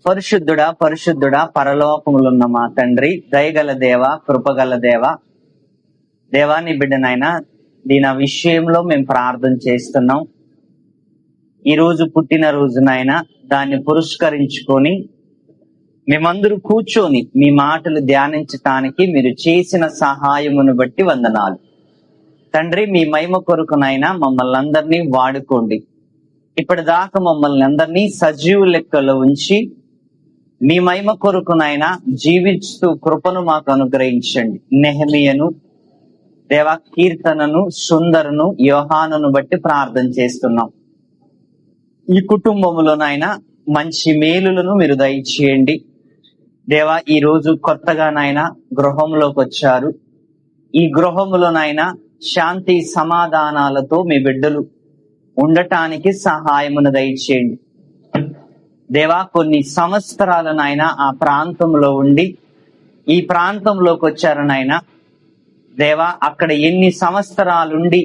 పరిశుద్ధుడా పరిశుద్ధుడా పరలోకములున్న మా తండ్రి, దయగల దేవ, కృపగల దేవ, దేవాని బిడ్డనైనా దీని విషయంలో మేము ప్రార్థన చేస్తున్నాం. ఈరోజు పుట్టిన రోజునైనా దాన్ని పురస్కరించుకొని మేమందరూ కూర్చొని మీ మాటలు ధ్యానించటానికి మీరు చేసిన సహాయమును బట్టి వందనాలు తండ్రి. మీ మహిమ కొరకునైనా మమ్మల్ని అందరినీ వాడుకోండి. ఇప్పటిదాకా మమ్మల్ని అందరినీ సజీవ లెక్కలో ఉంచి మీ మహిమ కొరకునైనా జీవిస్తూ కృపను మాకు అనుగ్రహించండి. నెహెమీయను, దేవ, కీర్తనను, సుందరును, యోహానును బట్టి ప్రార్థన చేస్తున్నాం. ఈ కుటుంబములోనైనా మంచి మేలులను మీరు దయచేయండి దేవా. ఈ రోజు కొత్తగానైనా గృహంలోకి వచ్చారు. ఈ గృహములోనైనా శాంతి సమాధానాలతో మీ బిడ్డలు ఉండటానికి సహాయమును దయచేయండి దేవా. కొన్ని సంవత్సరాలనైనా ఆ ప్రాంతంలో ఉండి ఈ ప్రాంతంలోకి వచ్చారనైనా దేవా, అక్కడ ఎన్ని సంవత్సరాలుండి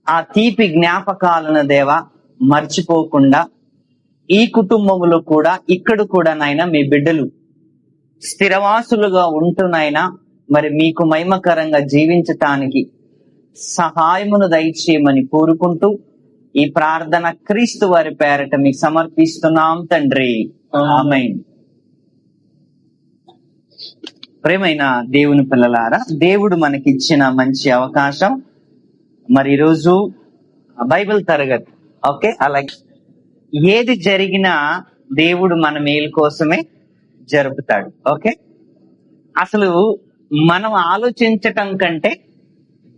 ఆ తీపి జ్ఞాపకాలను దేవా మర్చిపోకుండా ఈ కుటుంబంలో కూడా ఇక్కడ కూడా నైనా మీ బిడ్డలు స్థిరవాసులుగా ఉంటునైనా మరి మీకు మహిమకరంగా జీవించటానికి సహాయమును దయచేయమని కోరుకుంటూ ఈ ప్రార్థన క్రీస్తు వారి పేరట మీకు సమర్పిస్తున్నాం తండ్రి, ఆమేన్. ప్రేమైన దేవుని పిల్లలారా, దేవుడు మనకిచ్చిన మంచి అవకాశం మరి ఈరోజు బైబిల్ తరగతి. ఓకే, అలాగే ఏది జరిగినా దేవుడు మన మేలు కోసమే జరుపుతాడు. ఓకే, అసలు మనం ఆలోచించటం కంటే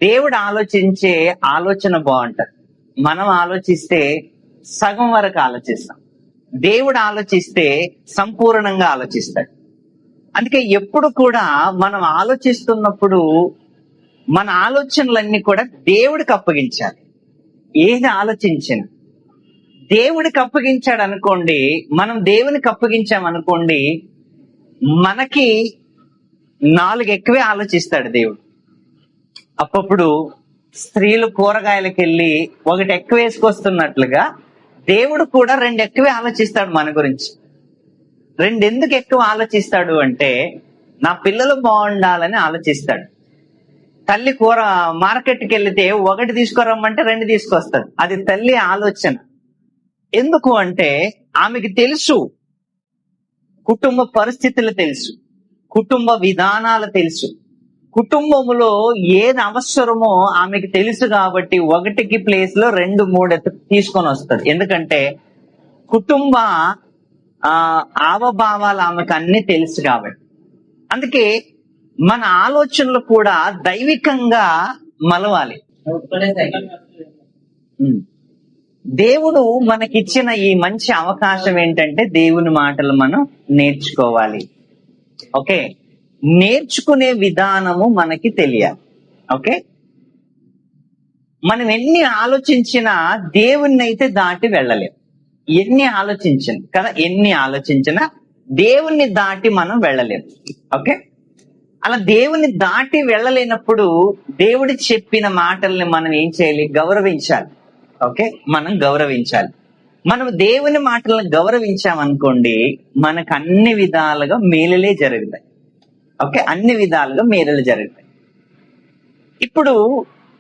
దేవుడు ఆలోచించే ఆలోచన బాగుంటది. మనం ఆలోచిస్తే సగం వరకు ఆలోచిస్తాం, దేవుడు ఆలోచిస్తే సంపూర్ణంగా ఆలోచిస్తాడు. అందుకే ఎప్పుడు కూడా మనం ఆలోచిస్తున్నప్పుడు మన ఆలోచనలన్నీ కూడా దేవుడికి అప్పగించాలి. ఏది ఆలోచించిన దేవుడికి అప్పగించాడు అనుకోండి, మనం దేవునికి అప్పగించామనుకోండి, మనకి 4 ఎక్కువే ఆలోచిస్తాడు దేవుడు. అప్పుడు స్త్రీలు కూరగాయలకు వెళ్ళి 1 ఎక్కువ వేసుకొస్తున్నట్లుగా దేవుడు కూడా 2 ఎక్కువే ఆలోచిస్తాడు మన గురించి. 2 ఎందుకు ఎక్కువ ఆలోచిస్తాడు అంటే, నా పిల్లలు బాగుండాలని ఆలోచిస్తాడు. తల్లి కూర మార్కెట్కి వెళ్తే 1 తీసుకురమ్మంటే 2 తీసుకొస్తాడు. అది తల్లి ఆలోచన. ఎందుకు అంటే ఆమెకి తెలుసు, కుటుంబ పరిస్థితులు తెలుసు, కుటుంబ విధానాలు తెలుసు, కుటుంబంలో ఏది అవసరమో ఆమెకి తెలుసు. కాబట్టి 1కి ప్లేస్ లో 2, 3 తీసుకొని వస్తుంది. ఎందుకంటే కుటుంబ ఆవభావాలు ఆమెకు అన్ని తెలుసు కాబట్టి. అందుకే మన ఆలోచనలు కూడా దైవికంగా మలవాలి. దేవుడు మనకిచ్చిన ఈ మంచి అవకాశం ఏంటంటే దేవుని మాటలు మనం నేర్చుకోవాలి. ఓకే, నేర్చుకునే విధానము మనకి తెలియాలి. ఓకే, మనం ఎన్ని ఆలోచించినా దేవుణ్ణి అయితే దాటి వెళ్ళలేం. ఎన్ని ఆలోచించినా దేవుణ్ణి దాటి మనం వెళ్ళలేం. ఓకే, అలా దేవుని దాటి వెళ్ళలేనప్పుడు దేవుడి చెప్పిన మాటల్ని మనం ఏం చేయాలి? గౌరవించాలి. ఓకే, మనం గౌరవించాలి. మనం దేవుని మాటలను గౌరవించామనుకోండి, మనకు అన్ని విధాలుగా మేలులే జరుగుతాయి. ఓకే, అన్ని విధాలుగా మేలులు జరుగుతాయి. ఇప్పుడు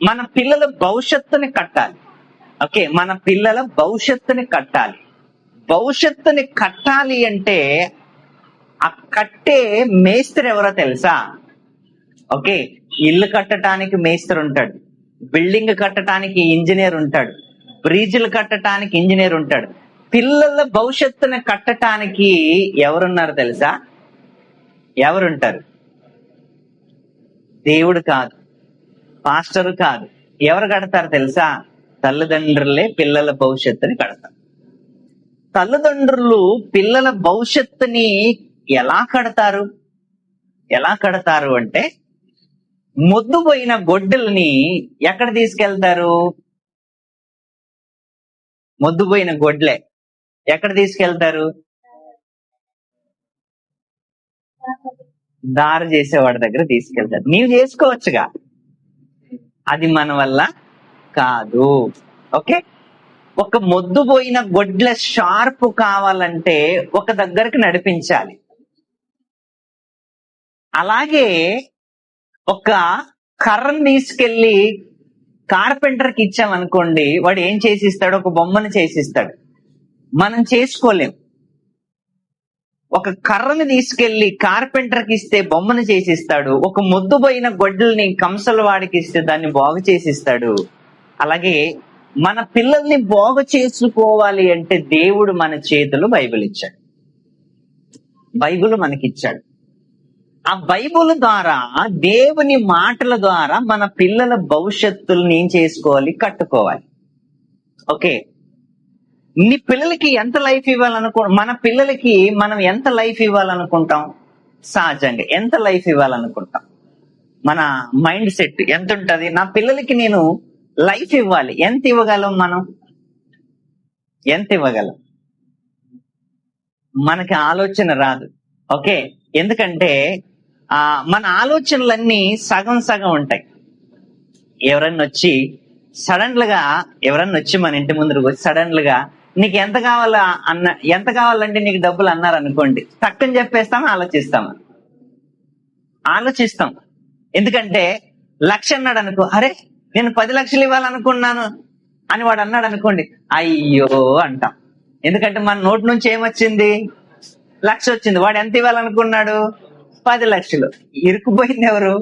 మన పిల్లల భవిష్యత్తుని కట్టాలి. ఓకే, మన పిల్లల భవిష్యత్తుని కట్టాలి. భవిష్యత్తుని కట్టాలి అంటే ఆ కట్టే మేస్త్రి ఎవరో తెలుసా? ఓకే, ఇల్లు కట్టడానికి మేస్త్రి ఉంటాడు, బిల్డింగ్ కట్టడానికి ఇంజనీర్ ఉంటాడు, బ్రిడ్జిలు కట్టడానికి ఇంజనీర్ ఉంటాడు. పిల్లల భవిష్యత్తుని కట్టడానికి ఎవరున్నారు తెలుసా? ఎవరుంటారు? దేవుడు కాదు, పాస్టరు కాదు. ఎవరు కడతారు తెలుసా? తల్లిదండ్రులే పిల్లల భవిష్యత్తుని కడతారు. తల్లిదండ్రులు పిల్లల భవిష్యత్తుని ఎలా కడతారు అంటే, మొద్దుపోయిన గొడ్డల్ని ఎక్కడ తీసుకెళ్తారు? మొద్దుపోయిన గొడ్లే ఎక్కడ తీసుకెళ్తారు? దారి చేసేవాడి దగ్గర తీసుకెళ్తారు. నీవు చేసుకోవచ్చుగా, అది మన వల్ల కాదు. ఓకే, ఒక మొద్దుపోయిన గొడ్ల షార్ప్ కావాలంటే ఒక దగ్గరికి నడిపించాలి. అలాగే ఒక కర్రను తీసుకెళ్లి కార్పెంటర్కి ఇచ్చామనుకోండి, వాడు ఏం చేసిస్తాడు? ఒక బొమ్మను చేసిస్తాడు. మనం చేసుకోలేం. ఒక కర్రని తీసుకెళ్లి కార్పెంటర్కి ఇస్తే బొమ్మను చేసిస్తాడు. ఒక మొద్దుపోయిన గొడ్డల్ని కంసల వాడికి ఇస్తే దాన్ని బాగు చేసిస్తాడు. అలాగే మన పిల్లల్ని బాగు చేసుకోవాలి అంటే దేవుడు మన చేతులు బైబిల్ ఇచ్చాడు. బైబిల్ మనకిచ్చాడు. ఆ బైబిల్ ద్వారా, దేవుని మాటల ద్వారా మన పిల్లల భవిష్యత్తుల్ని ఏం చేసుకోవాలి? కట్టుకోవాలి. ఓకే, నీ పిల్లలకి ఎంత లైఫ్ మన పిల్లలకి మనం ఎంత లైఫ్ ఇవ్వాలనుకుంటాం? సహజంగా ఎంత లైఫ్ ఇవ్వాలనుకుంటాం? మన మైండ్ సెట్ ఎంత ఉంటది? నా పిల్లలకి నేను లైఫ్ ఇవ్వాలి. ఎంత ఇవ్వగలం? మనం ఎంత ఇవ్వగలం? మనకి ఆలోచన రాదు. ఓకే, ఎందుకంటే మన ఆలోచనలన్నీ సగం సగం ఉంటాయి. ఎవరన్నా వచ్చి మన ఇంటి ముందుకు వచ్చి సడన్ గా నీకు ఎంత కావాలా ఎంత కావాలంటే నీకు డబ్బులు అన్నారు అనుకోండి, టక్కుని చెప్పేస్తామా? ఆలోచిస్తాం. ఎందుకంటే 1,00,000 అన్నాడు అనుకో, అరే నేను 10 లక్షలు ఇవ్వాలనుకున్నాను అని వాడు అన్నాడు అనుకోండి, అయ్యో అంటాం. ఎందుకంటే మన నోటి నుంచి ఏమొచ్చింది? 1,00,000 వచ్చింది. వాడు ఎంత ఇవ్వాలనుకున్నాడు? 10 లక్షలు. ఇరుక్కుపోయింది ఎవరు?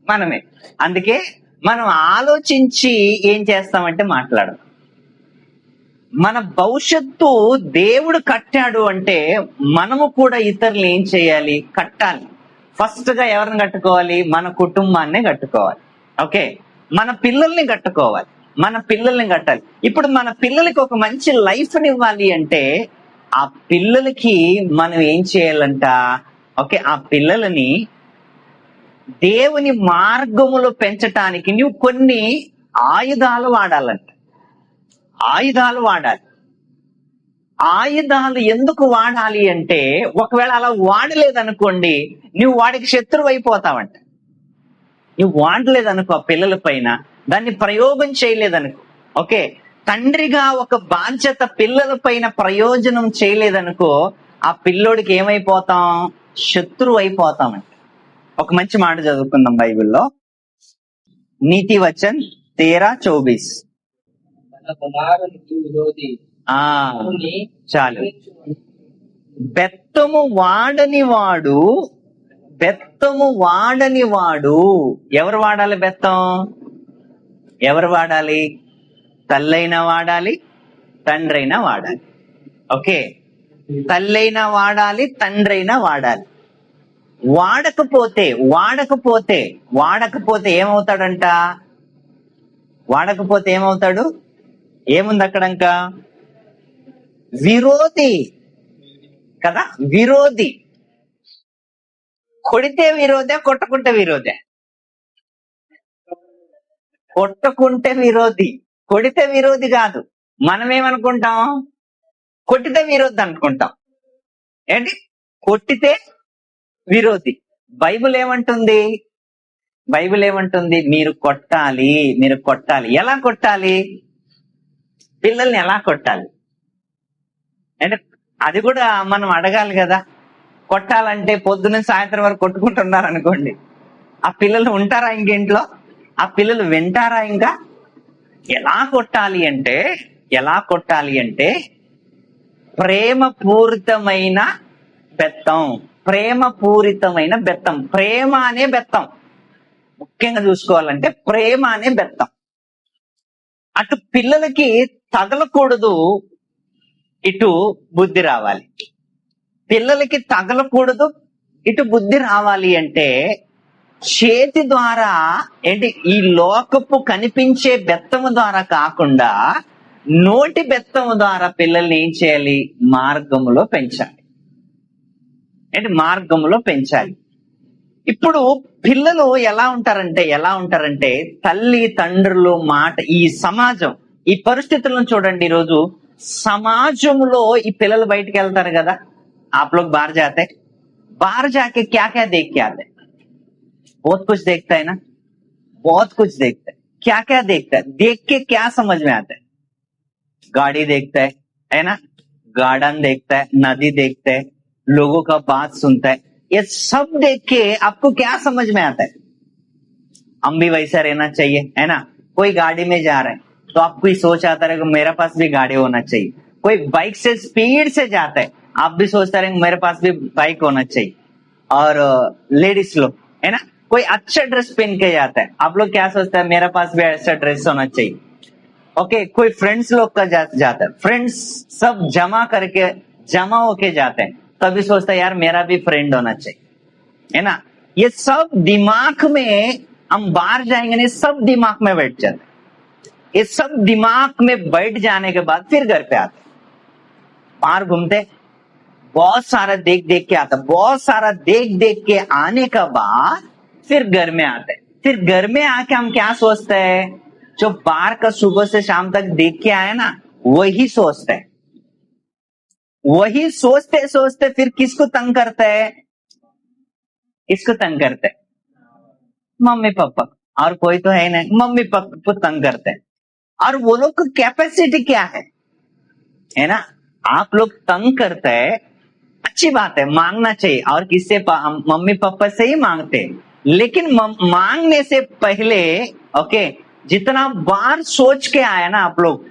మనమే. అందుకే మనం ఆలోచించి ఏం చేస్తామంటే మాట్లాడడం. మన భవిష్యత్తు దేవుడు కట్టాడు అంటే మనము కూడా ఇతరులు ఏం చేయాలి? కట్టాలి. ఫస్ట్ గా ఎవరిని కట్టుకోవాలి? మన కుటుంబాన్నే కట్టుకోవాలి. ఓకే, మన పిల్లల్ని కట్టుకోవాలి. మన పిల్లల్ని కట్టాలి. ఇప్పుడు మన పిల్లలకి ఒక మంచి లైఫ్ ఇవ్వాలి అంటే ఆ పిల్లలకి మనం ఏం చేయాలంట? ఓకే, ఆ పిల్లలని దేవుని మార్గములో పెంచటానికి నువ్వు కొన్ని ఆయుధాలు వాడాలంట. ఆయుధాలు వాడాలి. ఆయుధాలు ఎందుకు వాడాలి అంటే, ఒకవేళ అలా వాడలేదనుకోండి, నువ్వు వాడికి శత్రువు అయిపోతావంట. నువ్వు వాడలేదనుకో ఆ పిల్లల పైన, దాన్ని ప్రయోగం చేయలేదనుకో, ఓకే, తండ్రిగా ఒక బాధ్యత పిల్లల పైన ప్రయోజనం చేయలేదనుకో, ఆ పిల్లోడికి ఏమైపోతాం? శత్రువు అయిపోతామంట. ఒక మంచి మాట చదువుకుందాం బైబిల్లో. నీతి వచన్ 13:24. చాలు. బెత్తము వాడని వాడు ఎవరు వాడాలి? బెత్తం ఎవరు వాడాలి? తల్లైనా వాడాలి, తండ్రైనా వాడాలి. ఓకే, తల్లైనా వాడాలి, తండ్రైనా వాడాలి. వాడకపోతే ఏమవుతాడంట? వాడకపోతే ఏమవుతాడు? ఏముంది అక్కడంక? విరోధి కదా. విరోధి. కొడితే విరోధే, కొట్టుకుంటే విరోధే? కొట్టుకుంటే విరోధి, కొడితే విరోధి కాదు. మనమేమనుకుంటాం? కొట్టితే విరోధి అనుకుంటాం. ఏంటి? కొట్టితే విరోధి. బైబిల్ ఏమంటుంది? మీరు కొట్టాలి. ఎలా కొట్టాలి? పిల్లల్ని ఎలా కొట్టాలి అంటే అది కూడా మనం అడగాలి కదా. కొట్టాలంటే పొద్దున్న సాయంత్రం వరకు కొట్టుకుంటున్నారు అనుకోండి, ఆ పిల్లలు ఉంటారా ఇంకేంట్లో? ఆ పిల్లలు వింటారా? ఇంకా ఎలా కొట్టాలి అంటే ప్రేమపూరితమైన బెత్తం. ప్రేమ అనే బెత్తం ముఖ్యంగా చూసుకోవాలంటే, ప్రేమ అనే బెత్తం. అటు పిల్లలకి తగలకూడదు, ఇటు బుద్ధి రావాలి. పిల్లలకి తగలకూడదు, ఇటు బుద్ధి రావాలి అంటే చేతి ద్వారా, ఏంటి, ఈ లోకపు కనిపించే బెత్తము ద్వారా కాకుండా నోటి బెత్తము ద్వారా పిల్లల్ని ఏం చేయాలి? మార్గములో పెంచాలి. ఇప్పుడు పిల్లలు ఎలా ఉంటారంటే తల్లి తండ్రులు మాట, ఈ సమాజం, ఈ పరిస్థితులను చూడండి. ఈరోజు సమాజంలో ఈ పిల్లలు బయటికి వెళ్తారు కదా, आप लोग बाहर जाके क्या क्या देख के आते? बहुत कुछ देखता है ना, बहुत कुछ देखता है. क्या क्या देखता है? देख के क्या समझ में आता है? गाड़ी देखता है ना, गार्डन देखता है, नदी देखता है, लोगों का बात सुनता है। ये सब देख के आपको क्या समझ में आता है? हम भी वैसा रहना चाहिए, है ना। कोई गाड़ी में जा रहा है तो आपको ही सोच आता है कि मेरे पास भी गाड़ी होना चाहिए। कोई बाइक से स्पीड से जाता है, आप भी सोचता रहे मेरे पास भी बाइक होना चाहिए। और लेडीज लोग, है ना, कोई अच्छा ड्रेस पहन के जाता है, आप लोग क्या सोचते हैं? मेरे पास भी ऐसा ड्रेस होना चाहिए। ओके, कोई फ्रेंड्स लोग का जाता है, फ्रेंड्स सब जमा होके जाते हैं, तभी सोचता है यार मेरा भी फ्रेंड होना चाहिए, है ना। ये सब दिमाग में, हम बाहर जाएंगे नहीं, सब दिमाग में बैठ जाते हैं। ये सब दिमाग में बैठ जाने के बाद फिर घर पे आते, बाहर घूमते, बहुत सारा देख देख के आता, बहुत सारा देख देख के आने का बाद फिर घर में आते। फिर घर में आके हम क्या सोचते हैं? जो बाहर का सुबह से शाम तक देख के आए ना, वही सोचते हैं। वही सोचते सोचते फिर किसको तंग करते हैं? किसको तंग करते हैं? मम्मी पापा, और कोई तो है नहीं, मम्मी पापा को तंग करते हैं। और वो लोग की कैपेसिटी क्या है ना। आप लोग तंग करते हैं, अच्छी बात है, मांगना चाहिए, और किससे? मम्मी पापा से ही मांगते हैं। लेकिन मांगने से पहले ओके, जितना बार सोच के आया ना आप लोग,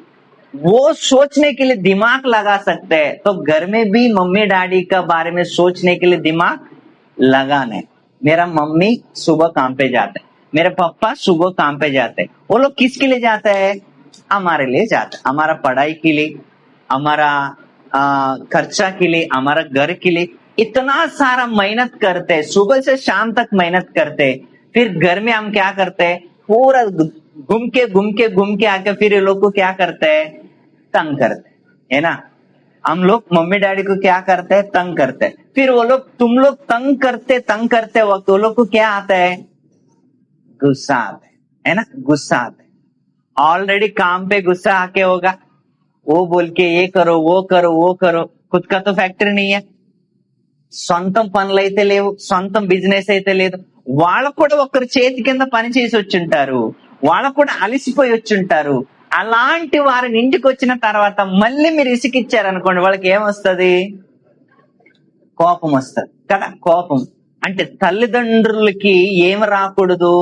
वो सोचने के लिए दिमाग लगा सकते हैं। तो घर में भी मम्मी डैडी का बारे में सोचने के लिए दिमाग लगाना। मेरा मम्मी सुबह काम पे जाते हैं, मेरे पापा सुबह काम पे जाते हैं, वो लोग किसके लिए जाते हैं? हमारे लिए जाते हैं, हमारा पढ़ाई के लिए, हमारा खर्चा के लिए, हमारा घर के लिए। इतना सारा मेहनत करते हैं, सुबह से शाम तक मेहनत करते हैं। फिर घर में हम क्या करते हैं? पूरा घूम के आके फिर ये लोग को क्या करते हैं? तंग करते हैं, है ना। हम लोग मम्मी डैडी को क्या करते हैं? तंग करते हैं। फिर वो लोग, तुम लोग तंग करते वक्त वो लोग को क्या आता है? गुस्सा आता है ना, गुस्सा आता है। ऑलरेडी काम पे गुस्सा आके होगा, वो बोल के ये करो वो करो वो करो, खुद का तो फैक्टरी नहीं है, సొంతం పనులైతే లేవు, సొంతం బిజినెస్ అయితే లేదు. వాళ్ళకు కూడా ఒకరి చేతి కింద పని చేసి వచ్చుంటారు, వాళ్ళకు కూడా అలసిపోయి వచ్చుంటారు. అలాంటి వారిని ఇంటికి వచ్చిన తర్వాత మళ్ళీ మీరు ఇసుకిచ్చారనుకోండి, వాళ్ళకి ఏమొస్తుంది? కోపం వస్తుంది కదా. కోపం అంటే తల్లిదండ్రులకి ఏమి రాకూడదు?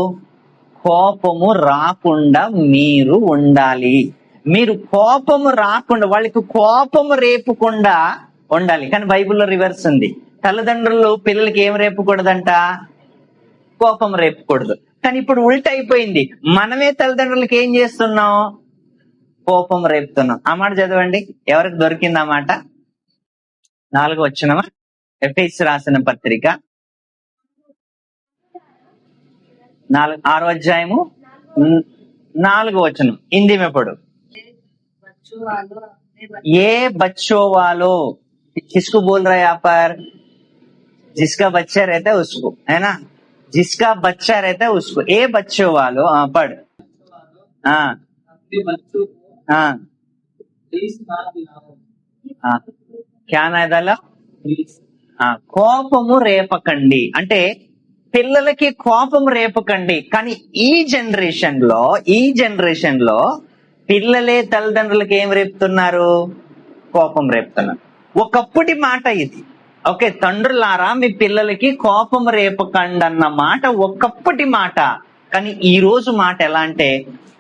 కోపము రాకుండా మీరు ఉండాలి. మీరు కోపము రాకుండా, వాళ్ళకి కోపము రేపకుండా ఉండాలి. కానీ బైబిల్లో రివర్స్ ఉంది. తల్లిదండ్రులు పిల్లలకి ఏం రేపకూడదంట? కోపం రేపకూడదు. కానీ ఇప్పుడు ఉల్టా అయిపోయింది, మనమే తల్లిదండ్రులకి ఏం చేస్తున్నాం? కోపం రేపుతున్నాం. ఆ మాట చదవండి, ఎవరికి దొరికింది ఆ మాట? 4వ వచనమా? ఎఫెసీయులకు రాసిన పత్రిక 6వ అధ్యాయము 4వ వచనం. హిందీ में पढ़ो. ये बच्चों वालों, किसको बोल रहा है यहाँ पर? जिसका बच्चा रहता है उसको, है ना, जिसका बच्चा रहता है उसको। ए बच्चों वालों, हाँ पढ़, हाँ हाँ हाँ, क्या ना डाला? కోపము రేపకండి అంటే పిల్లలకి కోపం రేపకండి. కానీ ఈ జనరేషన్ లో పిల్లలే తల్లిదండ్రులకి ఏం రేపుతున్నారు? కోపం రేపుతున్నారు. ఒకప్పటి మాట ఇది. ఓకే, తండ్రులారా మీ పిల్లలకి కోపం రేపకండి అన్న మాట ఒకప్పటి మాట. కానీ ఈ రోజు మాట ఎలా అంటే,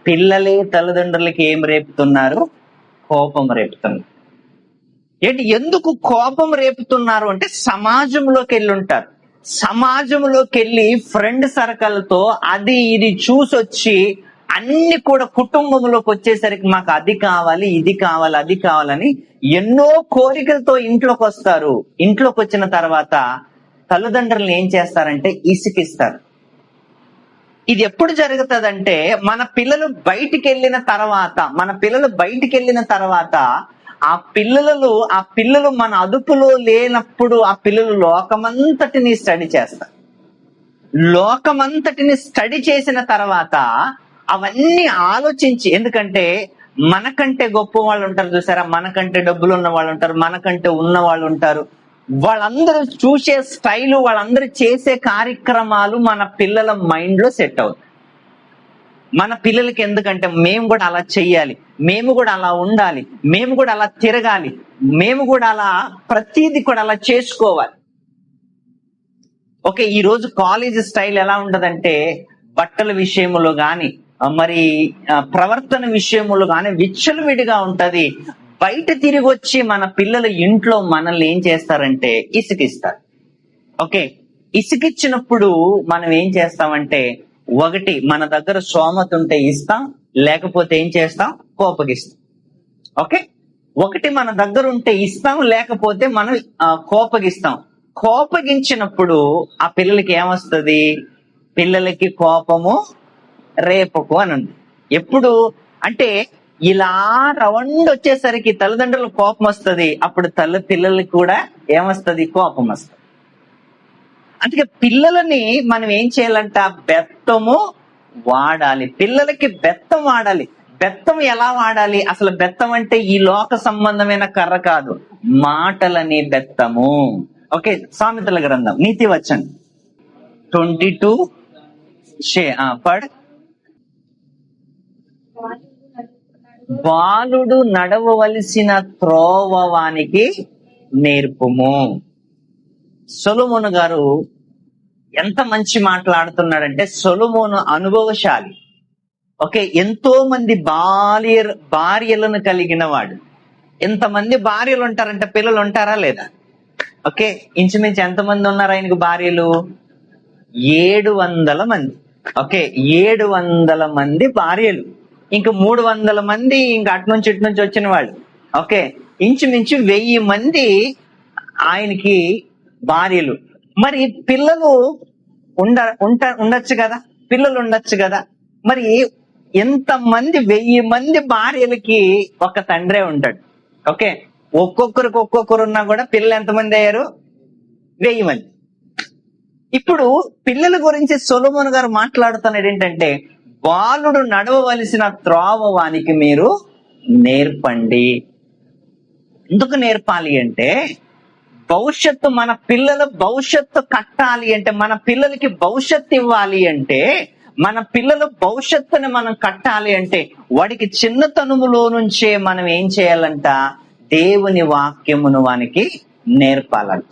పిల్లలే తల్లిదండ్రులకి ఏం రేపుతున్నారు? కోపం రేపుతున్నారు. ఏంటి, ఎందుకు కోపం రేపుతున్నారు అంటే, సమాజంలోకి వెళ్ళి ఉంటారు. సమాజంలోకి వెళ్ళి ఫ్రెండ్ సర్కిల్ తో అది ఇది చూసొచ్చి అన్ని కూడా కుటుంబంలోకి వచ్చేసరికి మాకు అది కావాలి, ఇది కావాలి, అది కావాలని ఎన్నో కోరికలతో ఇంట్లోకి వస్తారు. ఇంట్లోకి వచ్చిన తర్వాత తల్లిదండ్రులను ఏం చేస్తారంటే ఇసుకిస్తారు. ఇది ఎప్పుడు జరుగుతుందంటే, మన పిల్లలు బయటికి వెళ్ళిన తర్వాత ఆ పిల్లలు మన అదుపులో లేనప్పుడు ఆ పిల్లలు లోకమంతటిని స్టడీ చేస్తారు. లోకమంతటిని స్టడీ చేసిన తర్వాత అవన్నీ ఆలోచించి, ఎందుకంటే మనకంటే గొప్ప వాళ్ళు ఉంటారు చూసారా, మనకంటే డబ్బులు ఉన్న వాళ్ళు ఉంటారు, మనకంటే ఉన్న వాళ్ళు ఉంటారు. వాళ్ళందరూ చూసే స్టైలు, వాళ్ళందరూ చేసే కార్యక్రమాలు మన పిల్లల మైండ్ లో సెట్ అవుతాయి. మన పిల్లలకి ఎందుకంటే మేము కూడా అలా చెయ్యాలి, మేము కూడా అలా ఉండాలి, మేము కూడా అలా తిరగాలి, మేము కూడా అలా ప్రతిదీ కూడా అలా చేసుకోవాలి. ఓకే, ఈ రోజు కాలేజ్ స్టైల్ ఎలా ఉంటదంటే బట్టల విషయంలో గాని మరి ప్రవర్తన విషయంలో గాని విచ్చలవిడిగా ఉంటది. బయట తిరిగి వచ్చి మన పిల్లలు ఇంట్లో మనల్ని ఏం చేస్తారంటే ఇసుకిస్తారు. ఓకే, ఇసుకిచ్చినప్పుడు మనం ఏం చేస్తామంటే ఒకటి మన దగ్గర స్తోమత ఉంటే ఇస్తాం, లేకపోతే ఏం చేస్తాం కోపగిస్తాం. ఓకే, ఒకటి మన దగ్గర ఉంటే ఇస్తాం, లేకపోతే మనం కోపగిస్తాం. కోపగించినప్పుడు ఆ పిల్లలకి ఏమొస్తుంది? పిల్లలకి కోపము రేపకు అని ఉంది. ఎప్పుడు అంటే ఇలా రౌండ్ వచ్చేసరికి తల్లిదండ్రులకు కోపం వస్తుంది, అప్పుడు పిల్లలకి కూడా ఏమొస్తుంది? కోపం వస్తుంది. అందుకే పిల్లలని మనం ఏం చేయాలంట? బెత్తము వాడాలి. పిల్లలకి బెత్తం వాడాలి. బెత్తం ఎలా వాడాలి? అసలు బెత్తం అంటే ఈ లోక సంబంధమైన కర్ర కాదు, మాటలని బెత్తము. ఓకే, సామెతల గ్రంథం నీతి వచనం 22 పడ్. బాలుడు నడవవలసిన త్రోవ వానికి నేర్పుము. సొలొమోను గారు ఎంత మంచి మాట్లాడుతున్నాడంటే, సొలొమోను అనుభవశాలి. ఓకే, ఎంతో మంది భార్యలను కలిగిన వాడు. ఎంతమంది భార్యలు ఉంటారంటే పిల్లలు ఉంటారా లేదా? ఓకే, ఇంచుమించు ఎంతమంది ఉన్నారు ఆయనకు భార్యలు? 700 మంది. ఓకే, 700 మంది భార్యలు, ఇంక 300 మంది ఇంక అటు నుంచి ఇటు నుంచి వచ్చిన వాళ్ళు. ఓకే, ఇంచుమించు 1000 మంది ఆయనకి భార్యలు. మరి పిల్లలు ఉండొచ్చు కదా, పిల్లలు ఉండొచ్చు కదా. మరి ఎంతమంది 1000 మంది భార్యలకి ఒక తండ్రే ఉంటాడు. ఓకే, ఒక్కొక్కరు ఉన్నా కూడా పిల్లలు ఎంతమంది అయ్యారు? 1000 మంది. ఇప్పుడు పిల్లల గురించి సొలొమోను గారు మాట్లాడుతున్నది ఏంటంటే, బాలుడు నడవవలసిన త్రోవ వానికి మీరు నేర్పండి. ఎందుకు నేర్పాలి అంటే, భవిష్యత్తు, మన పిల్లల భవిష్యత్తు కట్టాలి అంటే, మన పిల్లలకి భవిష్యత్తు ఇవ్వాలి అంటే, మన పిల్లల భవిష్యత్తుని మనం కట్టాలి అంటే, వాడికి చిన్నతనములో నుంచే మనం ఏం చేయాలంట? దేవుని వాక్యమును వానికి నేర్పాలంట.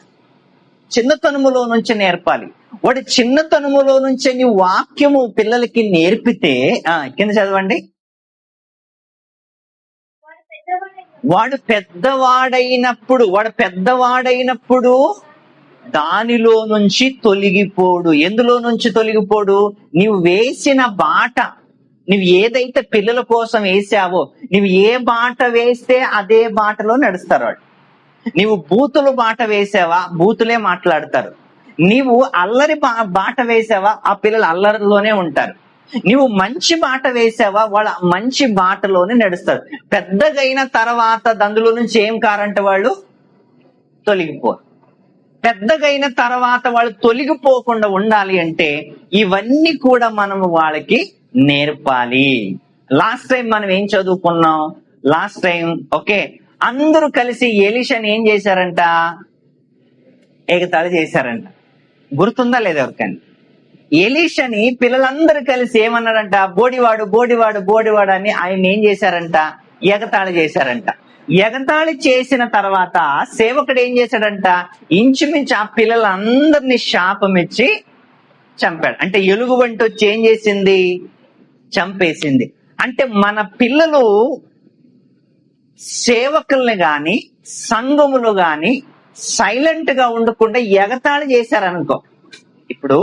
చిన్నతనములో నుంచి నేర్పాలి. వాడి చిన్నతనములో నుంచే నీ వాక్యము పిల్లలకి నేర్పితే, కింద చదవండి. వాడు పెద్దవాడైనప్పుడు దానిలో నుంచి తొలగిపోడు. ఎందులో నుంచి తొలగిపోడు? నీవు వేసిన బాట, నువ్వు ఏదైతే పిల్లల కోసం వేసావో, నువ్వు ఏ బాట వేస్తే అదే బాటలో నడుస్తారు వాడు. నీవు బూతులు బాట వేసావా, బూతులే మాట్లాడతారు. నీవు అల్లరి బాట వేసావా, ఆ పిల్లలు అల్లరిలోనే ఉంటారు. నీవు మంచి బాట వేసావా, వాళ్ళ మంచి బాటలోనే నడుస్తారు. పెద్దగైన తర్వాత అందులో నుంచి ఏం కారంట? వాళ్ళు తొలగిపోరు. పెద్దగైన తర్వాత వాళ్ళు తొలగిపోకుండా ఉండాలి అంటే ఇవన్నీ కూడా మనం వాళ్ళకి నేర్పాలి. లాస్ట్ టైం మనం ఏం చదువుకున్నాం? లాస్ట్ టైం ఓకే, అందరూ కలిసి ఎలీషాని ఏం చేశారంట? ఎగతాళి చేశారంట. గుర్తుందా లేదా ఎవరికని? ఎలీషాని పిల్లలందరూ కలిసి ఏమన్నారంట? బోడివాడు బోడివాడు బోడివాడు అని ఆయన ఏం చేశారంట? ఎగతాళి చేశారంట. ఎగతాళి చేసిన తర్వాత సేవకుడు ఏం చేశాడంట? ఇంచుమించు ఆ పిల్లలందరినీ శాపమిచ్చి చంపాడు. అంటే ఎలుగుబంటి వచ్చి ఏం చేసింది? చంపేసింది. అంటే మన పిల్లలు సేవకుల్ని గాని సంఘములు గాని సైలెంట్ గా ఉండకుండా ఎగతాళి చేశారనుకో. ఇప్పుడు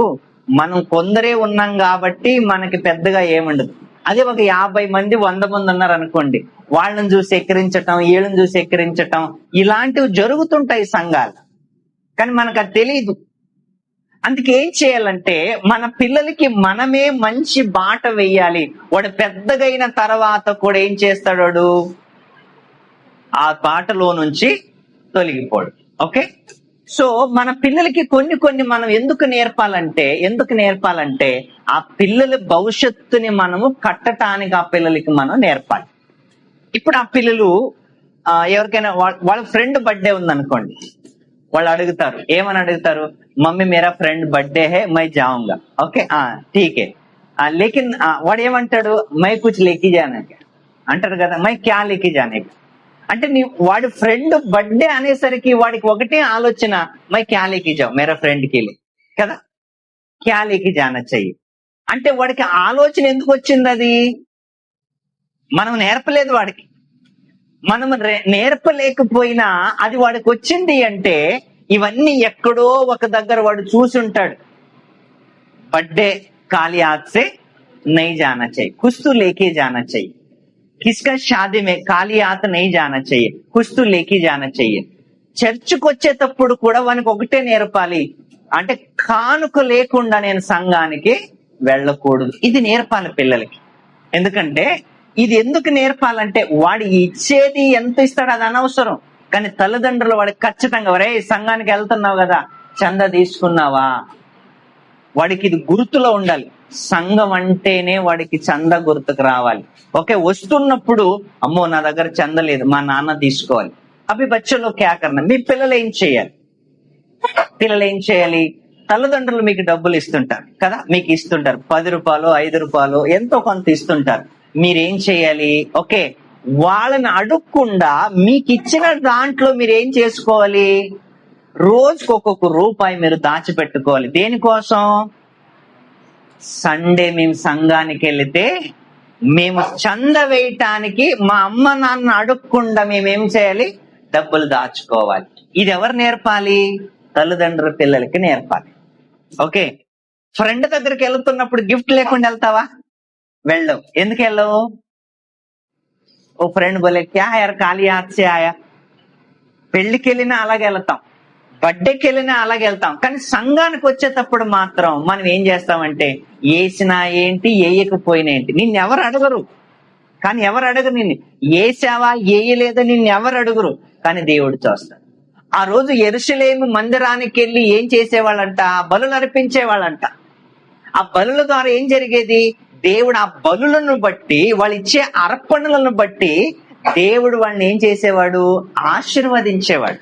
మనం కొందరే ఉన్నాం కాబట్టి మనకి పెద్దగా ఏముండదు. అదే ఒక 50 మంది 100 మంది ఉన్నారు అనుకోండి, వాళ్ళని చూసి ఎక్కిరించటం, వీళ్ళని చూసి ఎక్కిరించటం, ఇలాంటివి జరుగుతుంటాయి సంఘాలు. కానీ మనకు అది తెలియదు. అందుకే ఏం చేయాలంటే, మన పిల్లలకి మనమే మంచి బాట వేయాలి. వాడు పెద్దగైన తర్వాత కూడా ఏం చేస్తాడు? వాడు ఆ బాటలో నుంచి తొలగిపోడు. ఓకే, సో మన పిల్లలకి కొన్ని మనం ఎందుకు నేర్పాలంటే ఆ పిల్లల భవిష్యత్తుని మనము కట్టడానికి ఆ పిల్లలకి మనం నేర్పాలి. ఇప్పుడు ఆ పిల్లలు ఎవరికైనా వాళ్ళ ఫ్రెండ్ బర్త్డే ఉందనుకోండి, వాళ్ళు ఏమని అడుగుతారు? మమ్మీ మేరా ఫ్రెండ్ బర్త్డే హే, మై జాऊंगा. ఓకే, ఠీకే. లేకిన్ వాడు ఏమంటాడు, మై కుచ్ లేకి జానే అంటాడు కదా, మై క్యా లేకి జానే. అంటే వాడి ఫ్రెండ్ బర్త్డే అనేసరికి వాడికి ఒకటే ఆలోచన, మై క్యా లేకి జావ్ మేరా ఫ్రెండ్ కి కదా, క్యా లేకి జానా చెయ్యి. అంటే వాడికి ఆలోచన ఎందుకు వచ్చింది? అది మనం నేర్పలేదు వాడికి. మనం నేర్పలేకపోయినా అది వాడికి వచ్చింది అంటే ఇవన్నీ ఎక్కడో ఒక దగ్గర వాడు చూసుంటాడు. बर्थडे काली हाथ से नहीं जाना चाहिए, कुछ तो लेके जाना चाहिए. किसका शादी में ఖాళీ हाथ नहीं जाना चाहिए, कुछ तो लेके जाना चाहिए. చర్చికి వచ్చేటప్పుడు కూడా వానికి ఒకటే నేర్పాలి, అంటే కానుక లేకుండా నేను సంఘానికి వెళ్ళకూడదు. ఇది నేర్పాలి పిల్లలకి. ఎందుకంటే ఇది ఎందుకు నేర్పాలంటే వాడు ఇచ్చేది ఎంత ఇస్తాడో అది అనవసరం, కానీ తల్లిదండ్రులు వాడికి ఖచ్చితంగా, ఒరే సంఘానికి వెళ్తున్నావు కదా, చందా తీసుకున్నావా, వాడికి ఇది గుర్తులో ఉండాలి. సంఘం అంటేనే వాడికి చంద గుర్తుకు రావాలి. ఓకే, వస్తున్నప్పుడు అమ్మో నా దగ్గర చంద లేదు, మా నాన్న తీసుకోవాలి. అవి బచ్చలో క్యా కర్నా, మీ పిల్లలు ఏం చేయాలి? తల్లిదండ్రులు మీకు డబ్బులు ఇస్తుంటారు కదా, మీకు ఇస్తుంటారు 10 రూపాయలు 5 రూపాయలు ఎంతో కొంత ఇస్తుంటారు. మీరేం చేయాలి? ఓకే, వాళ్ళని అడుక్కుండా మీకు ఇచ్చిన దాంట్లో మీరు ఏం చేసుకోవాలి, రోజుకు ఒక్కొక్క రూపాయి మీరు దాచిపెట్టుకోవాలి. దేనికోసం? సండే మేము సంఘానికి వెళితే మేము చంద వేయటానికి మా అమ్మ నాన్న అడుక్కుండా మేమేం చేయాలి, డబ్బులు దాచుకోవాలి. ఇది ఎవరు నేర్పాలి? తల్లిదండ్రుల పిల్లలకి నేర్పాలి. ఓకే, ఫ్రెండ్ దగ్గరికి వెళ్తున్నప్పుడు గిఫ్ట్ లేకుండా వెళ్తావా? వెళ్ళవు. ఎందుకు వెళ్ళవు? ఓ ఫ్రెండ్ బోలే క్యా యార్ ఖాళీ హాత్ సే ఆయా. పెళ్లికి వెళ్ళినా అలాగే వెళ్తాం, బర్త్డేకి వెళ్ళినా అలాగే వెళ్తాం. కానీ సంఘానికి వచ్చేటప్పుడు మాత్రం మనం ఏం చేస్తామంటే, వేసినా ఏంటి వేయకపోయినా ఏంటి, నిన్నెవరు అడగరు. కానీ ఎవరు అడగరు, నిన్ను వేసావా వేయలేదా నిన్నెవరు అడుగురు, కానీ దేవుడు చూస్తాడు. ఆ రోజు యెరూషలేము మందిరానికి వెళ్ళి ఏం చేసేవాళ్ళంట, బలులు అర్పించేవాళ్ళంట. ఆ బలుల ద్వారా ఏం జరిగేది, దేవుడు ఆ బలులను బట్టి, వాళ్ళు ఇచ్చే అర్పణలను బట్టి దేవుడు వాళ్ళని ఏం చేసేవాడు, ఆశీర్వదించేవాడు.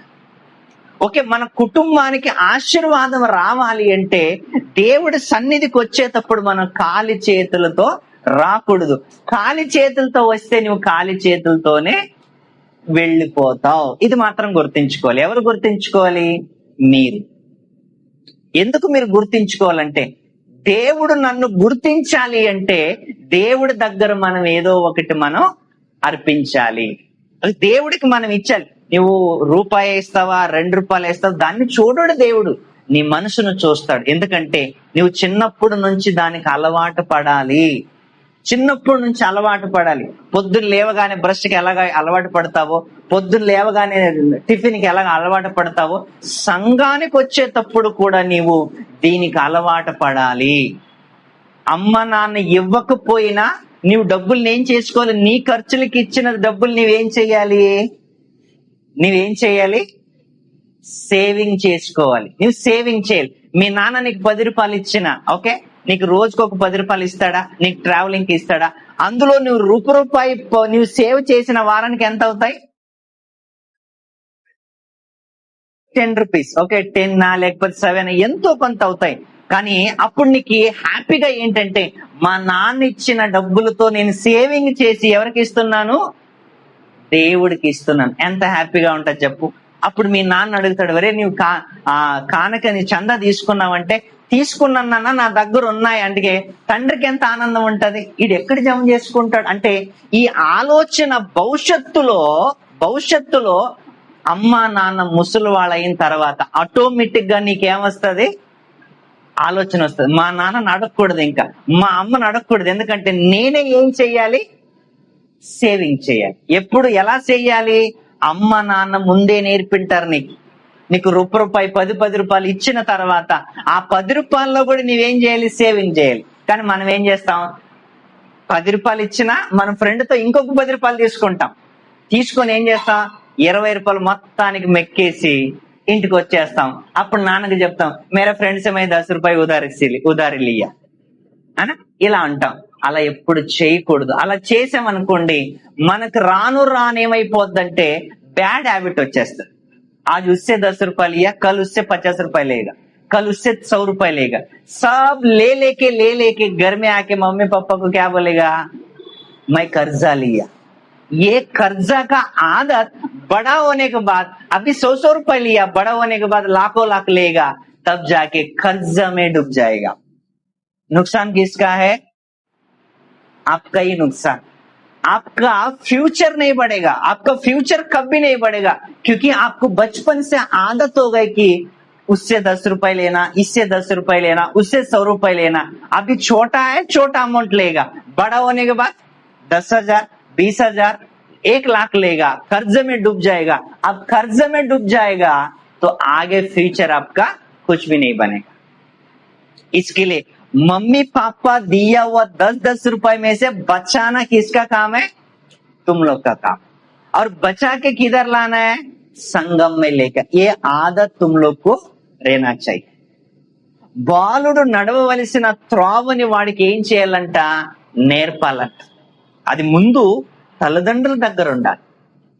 ఓకే, మన కుటుంబానికి ఆశీర్వాదం రావాలి అంటే దేవుడి సన్నిధికి వచ్చేటప్పుడు మనం ఖాళీ చేతులతో రాకూడదు. ఖాళీ చేతులతో వస్తే నువ్వు ఖాళీ చేతులతోనే వెళ్ళిపోతావు. ఇది మాత్రం గుర్తించుకోవాలి. ఎవరు గుర్తించుకోవాలి? మీరు. ఎందుకు మీరు గుర్తించుకోవాలంటే, దేవుడు నన్ను గుర్తించాలి అంటే దేవుడి దగ్గర మనం ఏదో ఒకటి మనం అర్పించాలి. అది దేవుడికి మనం ఇచ్చాలి. నువ్వు రూపాయి ఇస్తావా 2 రూపాయలు ఇస్తావా దాన్ని చూడడు దేవుడు, నీ మనసును చూస్తాడు. ఎందుకంటే నువ్వు చిన్నప్పుడు నుంచి దానికి అలవాటు పడాలి. చిన్నప్పటి నుంచి అలవాటు పడాలి. పొద్దున్న లేవగానే బ్రష్ కి ఎలాగ అలవాటు పడతావో, పొద్దున్న లేవగానే టిఫిన్ కి ఎలాగ అలవాటు పడతావో, సంఘానికి వచ్చేటప్పుడు కూడా నీవు దీనికి అలవాటు పడాలి. అమ్మ నాన్న ఇవ్వకపోయినా నీవు డబ్బులు ఏం చేసుకోవాలి, నీ ఖర్చులకి ఇచ్చిన డబ్బులు నువ్వేం చేయాలి, సేవింగ్ చేసుకోవాలి. నువ్వు సేవింగ్ చేయాలి. మీ నాన్న నీకు 10 రూపాయలు ఇచ్చినా, ఓకే, నీకు రోజుకు ఒక 10 రూపాయలు ఇస్తాడా, నీకు ట్రావెలింగ్ కి ఇస్తాడా? అందులో నువ్వు రూపాయి నువ్వు సేవ్ చేసిన వారానికి ఎంత అవుతాయి? 10 రూపీస్. ఓకే, 10 లేకపోతే 7 ఎంతో కొంత అవుతాయి. కానీ అప్పుడు నీకు హ్యాపీగా ఏంటంటే, మా నాన్న ఇచ్చిన డబ్బులతో నేను సేవింగ్ చేసి ఎవరికి ఇస్తున్నాను, దేవుడికి ఇస్తున్నాను. ఎంత హ్యాపీగా ఉంటుంది చెప్పు. అప్పుడు మీ నాన్న అడుగుతాడు, వరే నువ్వు కానుకని చందా తీసుకున్నావంటే, తీసుకున్నా నా దగ్గర ఉన్నాయి అంటే తండ్రికి ఎంత ఆనందం ఉంటది. వీడు ఎక్కడ జమ చేసుకుంటాడు అంటే, ఈ ఆలోచన భవిష్యత్తులో అమ్మ నాన్న ముసలి వాళ్ళు అయిన తర్వాత ఆటోమేటిక్ గా నీకేమొస్తుంది, ఆలోచన వస్తుంది. మా నాన్నని అడగకూడదు, ఇంకా మా అమ్మని అడగకూడదు. ఎందుకంటే నేనే ఏం చెయ్యాలి, సేవింగ్ చేయాలి. ఎప్పుడు ఎలా చేయాలి? అమ్మ నాన్న ముందే నేర్పింటారు నీకు రూపాయి 10 రూపాయలు ఇచ్చిన తర్వాత ఆ 10 రూపాయల్లో కూడా నీవేం చేయాలి, సేవింగ్ చేయాలి. కానీ మనం ఏం చేస్తాం, 10 రూపాయలు ఇచ్చినా మన ఫ్రెండ్ తో ఇంకొక 10 రూపాయలు తీసుకొని ఏం చేస్తాం, 20 రూపాయలు మొత్తానికి మెక్కేసి ఇంటికి వచ్చేస్తాం. అప్పుడు నాన్నకి చెప్తాం, మేరా ఫ్రెండ్స్ ఏమై 10 రూపాయలు ఉదారి లియా అని ఇలా అంటాం. అలా ఎప్పుడు చేయకూడదు. అలా చేసామనుకోండి, మనకు రానేమైపోద్దంటే బ్యాడ్ హ్యాబిట్ వచ్చేస్తుంది. आज उससे 10 रुपये लिया, कल उससे 50 रुपये लेगा. कल उससे 100 रुपए लेगा, सब ले लेके घर में आके मम्मी पापा को क्या बोलेगा, मैं कर्जा लिया। ये कर्जा का आदत बड़ा होने के बाद, अभी 100 रुपए लिया, बड़ा होने के बाद लाखों लाख लेगा, तब जाके कर्जा में डूब जाएगा। नुकसान किसका है? आपका ही नुकसान। आपका फ्यूचर नहीं बढ़ेगा, आपका फ्यूचर कभी नहीं बढ़ेगा, क्योंकि आपको बचपन से आदत हो गई कि उससे 10 रुपए लेना, इससे 10 रुपए लेना, उससे 100 रुपए लेना। अभी छोटा है, छोटा अमाउंट लेगा, बड़ा होने के बाद 10,000, 20,000, 1 लाख लेगा, कर्ज में डूब जाएगा। अब कर्ज में डूब जाएगा तो आगे फ्यूचर आपका कुछ भी नहीं बनेगा। इसके लिए मम्मी पापा दिया हुआ 10-10 रुपए में से बचाना किसका काम है? तुम लोग का काम। और बचा के किधर लाना है? संगम में लेकर। ये आदत तुम लोग को रहना चाहिए। బాలుడు నడవవలసిన త్రోవని వాడికి ఏం చేయాలంట? నేర్పాలంట. అది ముందు తల్లిదండ్రుల దగ్గర ఉండాలి.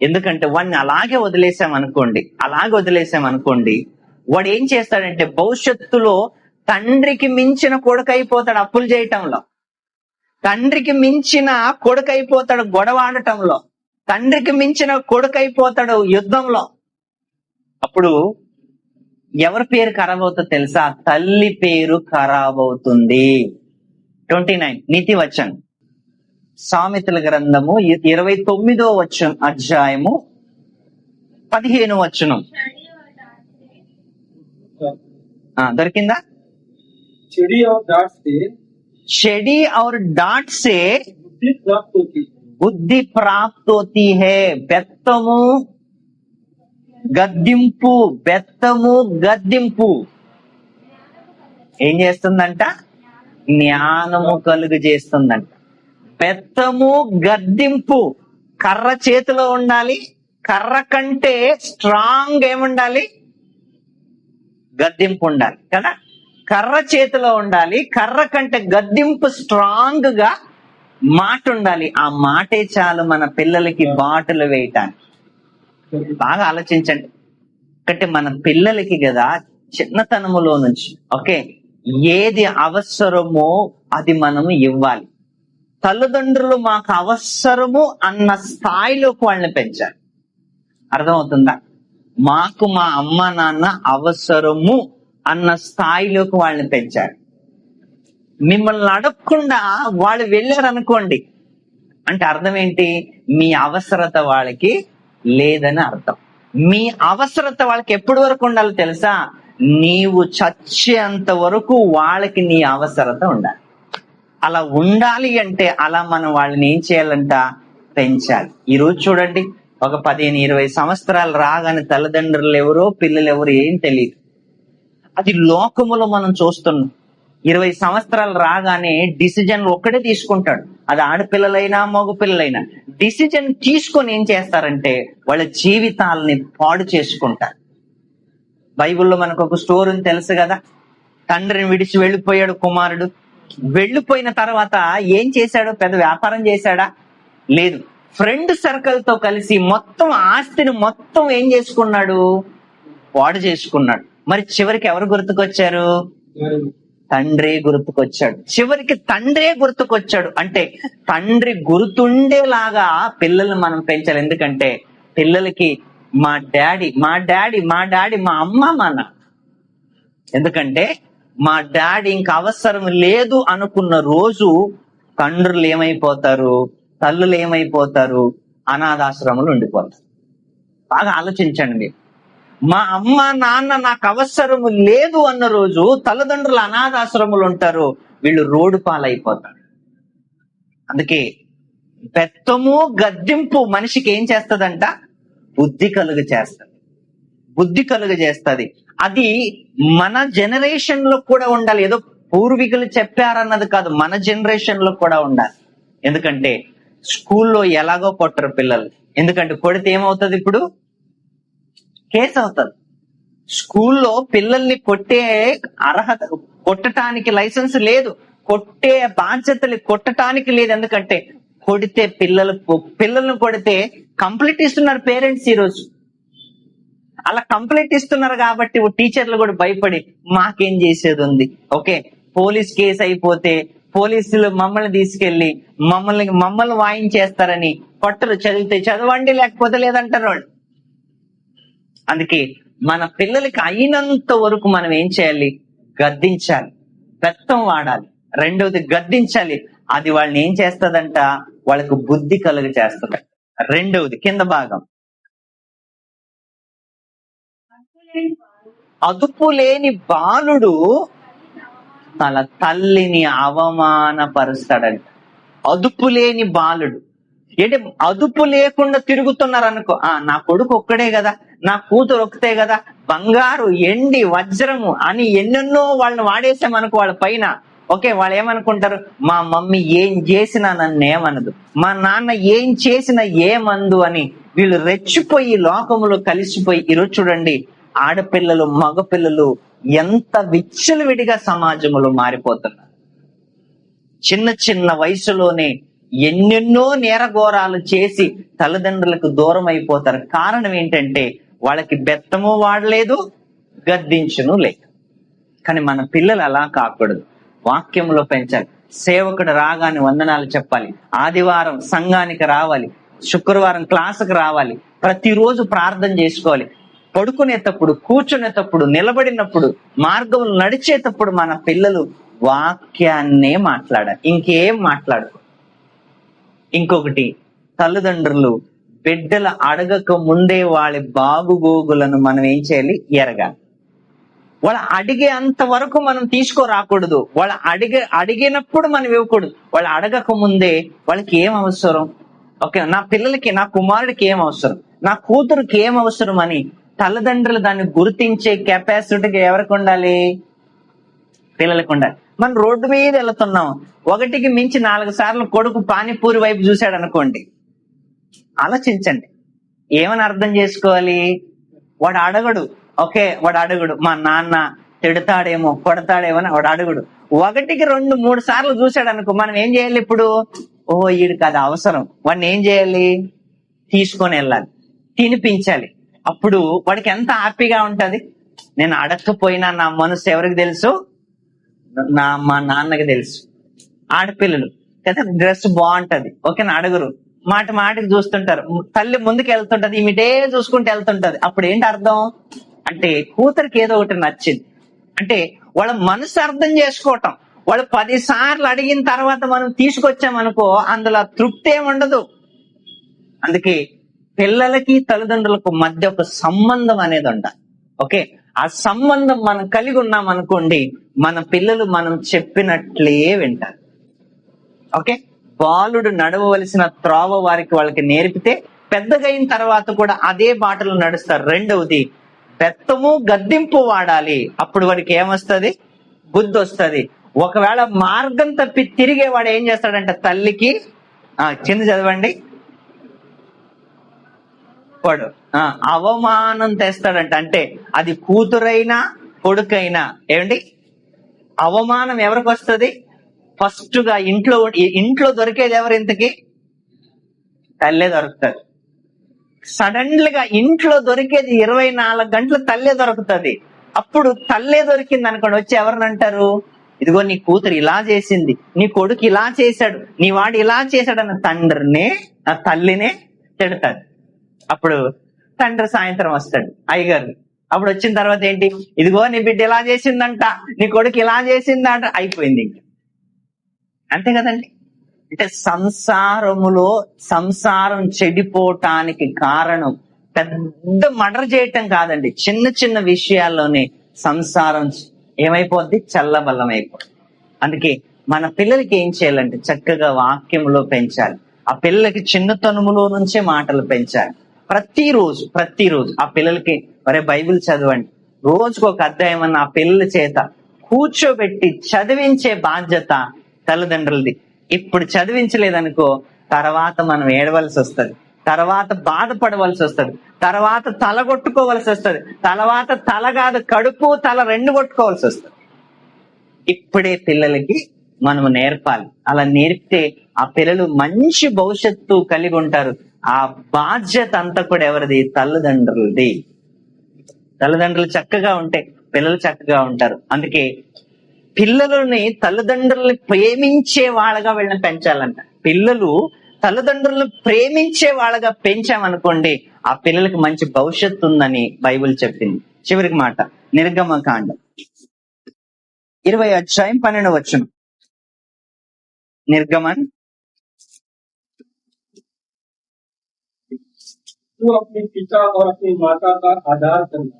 ఎందుకంటే వాడిని అలాగే వదిలేసామనుకోండి, వాడు ఏం చేస్తాడంటే భవిష్యత్తులో తండ్రికి మించిన కొడుకైపోతాడు అప్పులు చేయటంలో, తండ్రికి మించిన కొడుకైపోతాడు గొడవ ఆడటంలో, తండ్రికి మించిన కొడుకైపోతాడు యుద్ధంలో. అప్పుడు ఎవరి పేరు ఖరాబ్ అవుతుందో తెలుసా? తల్లి పేరు ఖరాబ్ అవుతుంది. 29 నీతి వచనం, సామెతల గ్రంథము 29వ అధ్యాయము 15వ వచనం. దొరికిందా? చెడి और डांट से बुद्धि प्राप्त होती है. బెత్తము గద్దింపు ఏం చేస్తుందంట? జ్ఞానము కలుగు చేస్తుందంట. బెత్తము గద్దింపు, కర్ర చేతిలో ఉండాలి. కర్ర కంటే స్ట్రాంగ్ ఏముండాలి? గద్దింపు ఉండాలి కదా. కర్ర చేతిలో ఉండాలి, కర్ర కంటే గద్దింపు స్ట్రాంగ్ గా మాట ఉండాలి. ఆ మాటే చాలు మన పిల్లలకి బాటలు వేయటానికి. బాగా ఆలోచించండి. అంటే మన పిల్లలకి కదా చిన్నతనములో నుంచి ఏది అవసరమో అది మనము ఇవ్వాలి. తల్లిదండ్రులు మాకు అవసరము అన్న స్థాయిలోకి వాళ్ళని పెంచాలి. అర్థమవుతుందా? మాకు మా అమ్మ నాన్న అవసరము అన్న స్థాయిలోకి వాళ్ళని పెంచాలి. మిమ్మల్ని అడగకుండా వాళ్ళు వెళ్ళారనుకోండి అంటే అర్థం ఏంటి? మీ అవసరత వాళ్ళకి లేదని అర్థం. మీ అవసరత వాళ్ళకి ఎప్పటి వరకు ఉండాలో తెలుసా? నీవు చచ్చేంత వరకు వాళ్ళకి నీ అవసరత ఉండాలి. అలా ఉండాలి అంటే అలా మనం వాళ్ళని ఏం చేయాలంట? పెంచాలి. ఈ రోజు చూడండి, ఒక 15-20 సంవత్సరాలు రాగానే తల్లిదండ్రులు ఎవరో పిల్లలు ఎవరు ఏం తెలియదు. అది లోకములో మనం చూస్తున్నాం. 20 సంవత్సరాలు రాగానే డిసిజన్ ఒక్కడే తీసుకుంటాడు. అది ఆడపిల్లలైనా మగ పిల్లలైనా డిసిజన్ తీసుకొని ఏం చేస్తారంటే వాళ్ళ జీవితాలని పాడు చేసుకుంటారు. బైబిల్లో మనకు ఒక స్టోరీ తెలుసు కదా. తండ్రిని విడిచి వెళ్ళిపోయాడు కుమారుడు. వెళ్ళిపోయిన తర్వాత ఏం చేశాడు? పెద్ద వ్యాపారం చేశాడా? లేదు. ఫ్రెండ్ సర్కిల్ తో కలిసి మొత్తం ఆస్తిని మొత్తం ఏం చేసుకున్నాడు? పాడు చేసుకున్నాడు. మరి చివరికి ఎవరు గుర్తుకొచ్చారు? తండ్రే గుర్తుకొచ్చాడు. చివరికి తండ్రే గుర్తుకొచ్చాడు. అంటే తండ్రి గుర్తుండేలాగా పిల్లల్ని మనం పెంచాలి. ఎందుకంటే పిల్లలకి మా డాడీ మా అమ్మ మా నాన్న. ఎందుకంటే మా డాడీ ఇంకా అవసరం లేదు అనుకున్న రోజు తండ్రులు ఏమైపోతారు? తల్లులు ఏమైపోతారు? అనాథాశ్రములు ఉండిపోతారు. బాగా ఆలోచించండి మీరు. మా అమ్మ నాన్న నాకు అవసరము లేదు అన్న రోజు తల్లిదండ్రులు అనాథాశ్రములు ఉంటారు. వీళ్ళు రోడ్డు పాలైపోతారు. అందుకే బెత్తము గద్దింపు మనిషికి ఏం చేస్తదంట? బుద్ధి కలుగు చేస్తది. అది మన జనరేషన్ లో కూడా ఉండాలి. ఏదో పూర్వీకులు చెప్పారన్నది కాదు, మన జనరేషన్ లో కూడా ఉండాలి. ఎందుకంటే స్కూల్లో ఎలాగో కొట్టరు పిల్లలు. ఎందుకంటే కొడితే ఏమవుతుంది? ఇప్పుడు కేసు అవుతుంది. స్కూల్లో పిల్లల్ని కొట్టే అర్హత, కొట్టడానికి లైసెన్స్ లేదు, కొట్టే బాధ్యతలు కొట్టడానికి లేదు. ఎందుకంటే కొడితే పిల్లలను కొడితే కంప్లీట్ ఇస్తున్నారు పేరెంట్స్ ఈరోజు. అలా కంప్లైంట్ ఇస్తున్నారు కాబట్టి టీచర్లు కూడా భయపడి మాకేం చేసేది ఉంది, ఓకే పోలీస్ కేసు అయిపోతే పోలీసులు మమ్మల్ని తీసుకెళ్లి మమ్మల్ని వాయించేస్తారని పట్టులు చదివితే చదవండి లేకపోతే లేదంటారు వాళ్ళు. అందుకే మన పిల్లలకి అయినంత వరకు మనం ఏం చేయాలి? గద్దించాలి, బెత్తం వాడాలి. రెండవది గద్దించాలి, అది వాళ్ళని ఏం చేస్తుందంట? వాళ్ళకు బుద్ధి కలుగ చేస్తుందంట. రెండవది కింద భాగం, అదుపు లేని బాలుడు తన తల్లిని అవమానపరుస్తాడంట. అదుపు లేని బాలుడు ఏంటి? అదుపు లేకుండా తిరుగుతున్నారు అనుకో, నా కొడుకు ఒక్కడే కదా, నా కూతురు ఒక్కతే కదా, బంగారు ఎండి వజ్రము అని ఎన్నెన్నో వాళ్ళని వాడేసామనుకో వాళ్ళ పైన, ఓకే వాళ్ళు ఏమనుకుంటారు? మా మమ్మీ ఏం చేసినా నన్ను ఏమనదు, మా నాన్న ఏం చేసినా ఏమందు అని వీళ్ళు రెచ్చిపోయి లోకములో కలిసిపోయి. ఈరోజు చూడండి, ఆడపిల్లలు మగపిల్లలు ఎంత విచ్చలవిడిగా సమాజంలో మారిపోతున్నారు. చిన్న చిన్న వయసులోనే ఎన్నెన్నో నేరఘోరాలు చేసి తల్లిదండ్రులకు దూరం అయిపోతారు. కారణం ఏంటంటే వాళ్ళకి బెత్తము వాడలేదు, గద్దించును లేదు. కానీ మన పిల్లలు అలా కాకూడదు, వాక్యంలో పెంచాలి. సేవకుడు రాగానే వందనాలు చెప్పాలి, ఆదివారం సంఘానికి రావాలి, శుక్రవారం క్లాసుకు రావాలి, ప్రతిరోజు ప్రార్థన చేసుకోవాలి. పడుకునేటప్పుడు, కూర్చునేటప్పుడు, నిలబడినప్పుడు, మార్గంలో నడిచేటప్పుడు మన పిల్లలు వాక్యాన్నే మాట్లాడాలి, ఇంకేం మాట్లాడరు. ఇంకొకటి, తల్లిదండ్రులు బిడ్డలు అడగక ముందే వాళ్ళ బాగుగోగులను మనం ఏం చేయాలి? ఎరగాలి. వాళ్ళు అడిగే అంత వరకు మనం తీసుకోరాకూడదు. వాళ్ళు అడిగినప్పుడు మనం ఇవ్వకూడదు. వాళ్ళు అడగక ముందే వాళ్ళకి ఏం అవసరం, ఓకే నా పిల్లలకి, నా కుమారుడికి ఏం అవసరం, నా కూతురికి ఏం అవసరం అని తల్లిదండ్రులు దాన్ని గుర్తించే కెపాసిటీకి ఎవరికి ఉండాలి? పిల్లలకు ఉండాలి. మనం రోడ్డు మీద వెళ్తున్నాం, ఒకటికి మించి 4 సార్లు కొడుకు పానీపూరి వైపు చూశాడు అనుకోండి, ఆలోచించండి ఏమని అర్థం చేసుకోవాలి? వాడు అడగడు, ఓకే వాడు అడగడు, మా నాన్న తిడతాడేమో కొడతాడేమో అని వాడు అడగడు. 1కి 2, 3 సార్లు చూశాడు అనుకో, మనం ఏం చేయాలి? ఇప్పుడు ఓహో వీడికి అది అవసరం, వాడిని ఏం చేయాలి? తీసుకొని వెళ్ళాలి, తినిపించాలి. అప్పుడు వాడికి ఎంత హ్యాపీగా ఉంటది. నేను అడగకపోయినా నా మనసు ఎవరికి తెలుసు? మా నాన్నకి తెలుసు. ఆడపిల్లలు కదా, డ్రెస్ బాగుంటది, ఓకేనా అడగరు, మాటికి చూస్తుంటారు. తల్లి ముందుకు వెళ్తుంటది, ఈమెటే చూసుకుంటూ వెళ్తుంటది. అప్పుడు ఏంటి అర్థం అంటే కూతురికి ఏదో ఒకటి నచ్చింది అంటే వాళ్ళ మనసు అర్థం చేసుకోవటం. వాళ్ళు 10 సార్లు అడిగిన తర్వాత మనం తీసుకొచ్చామనుకో అందులో తృప్తి ఏమి ఉండదు. అందుకే పిల్లలకి తల్లిదండ్రులకు మధ్య ఒక సంబంధం అనేది ఉండాలి. ఓకే, ఆ సంబంధం మనం కలిగి ఉన్నాం అనుకోండి, మన పిల్లలు మనం చెప్పినట్లే వింటారు. ఓకే, బాలుడు నడవవలసిన త్రోవ వాళ్ళకి నేర్పితే పెద్దగా అయిన తర్వాత కూడా అదే బాటలో నడుస్తారు. రెండవది, బెత్తము గద్దింపు వాడాలి. అప్పుడు వాడికి ఏమొస్తుంది? బుద్ధి వస్తుంది. ఒకవేళ మార్గం తప్పి తిరిగేవాడు ఏం చేస్తాడంటే తల్లికి కింద చదవండి, వాడు అవమానం తెస్తాడంట. అంటే అది కూతురైనా కొడుకైనా ఏమండి, అవమానం ఎవరికి వస్తుంది? ఫస్ట్ గా ఇంట్లో దొరికేది ఎవరు? ఇంతకి తల్లే దొరుకుతుంది. సడన్ గా ఇంట్లో దొరికేది 24 గంటలు తల్లే దొరుకుతుంది. అప్పుడు తల్లే దొరికింది అనుకోండి, వచ్చి ఎవరిని అంటారు? ఇదిగో నీ కూతురు ఇలా చేసింది, నీ కొడుకు ఇలా చేశాడు, నీ వాడు ఇలా చేశాడు అన్న తండ్రినే తల్లినే తిడతాడు. అప్పుడు తండ్రి సాయంత్రం వస్తాడు అయ్యగారు. అప్పుడు వచ్చిన తర్వాత ఏంటి? ఇదిగో నీ బిడ్డ ఇలా చేసిందంట, నీ కొడుకు ఇలా చేసిందంట, అయిపోయింది ఇంకా. అంతే కదండి. అంటే సంసారం చెడిపోవటానికి కారణం పెద్ద మర్డర్ చేయటం కాదండి, చిన్న చిన్న విషయాల్లోనే సంసారం ఏమైపోద్ది? చల్లబల్లం అయిపోద్ది. అందుకే మన పిల్లలకి ఏం చేయాలంటే చక్కగా వాక్యంలో పెంచాలి. ఆ పిల్లలకి చిన్నతనములో నుంచే మాటలు పెంచాలి. ప్రతిరోజు ఆ పిల్లలకి బైబిల్ చదవండి, రోజుకు ఒక అధ్యాయం అన్న ఆ పిల్లల చేత కూర్చోబెట్టి చదివించే బాధ్యత తల్లిదండ్రులది. ఇప్పుడు చదివించలేదనుకో తర్వాత మనం ఏడవలసి వస్తుంది, తర్వాత బాధపడవలసి వస్తుంది, తర్వాత తల కొట్టుకోవలసి వస్తుంది, తర్వాత తల కాదు కడుపు తల 2 కొట్టుకోవాల్సి వస్తుంది. ఇప్పుడే పిల్లలకి మనము నేర్పాలి. అలా నేర్పితే ఆ పిల్లలు మంచి భవిష్యత్తు కలిగి ఉంటారు. ఆ బాధ్యత అంతా కూడా ఎవరిది? తల్లిదండ్రులది. తల్లిదండ్రులు చక్కగా ఉంటే పిల్లలు చక్కగా ఉంటారు. అందుకే పిల్లలని తల్లిదండ్రుల్ని ప్రేమించే వాళ్ళగా వీళ్ళని పెంచాలంట. పిల్లలు తల్లిదండ్రులను ప్రేమించే వాళ్ళగా పెంచామనుకోండి, ఆ పిల్లలకి మంచి భవిష్యత్తు ఉందని బైబిల్ చెప్పింది. చివరికి మాట నిర్గమకాండం 20 అధ్యాయం 12 నిర్గమన్. तू अपने पिता और अपनी माता का आदर करना.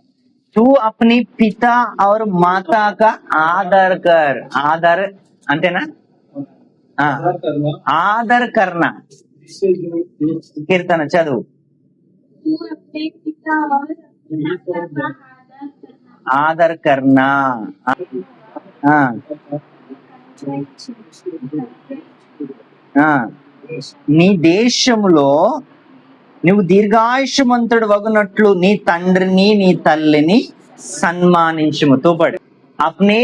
तू अपनी पिता और माता का आदर कर. आदर అంతేనా? आदर करना. ఆదర్ కర్ణ. जिससे जो కీర్తన చదువు. तू अपने पिता और अपनी माता का ఆదర్ आदर करना. కర్ణ. నీ దేశములో నువ్వు దీర్ఘాయుష్మంతుడు వగునట్లు నీ తండ్రిని నీ తల్లిని సన్మానించుము. తోపడు अपने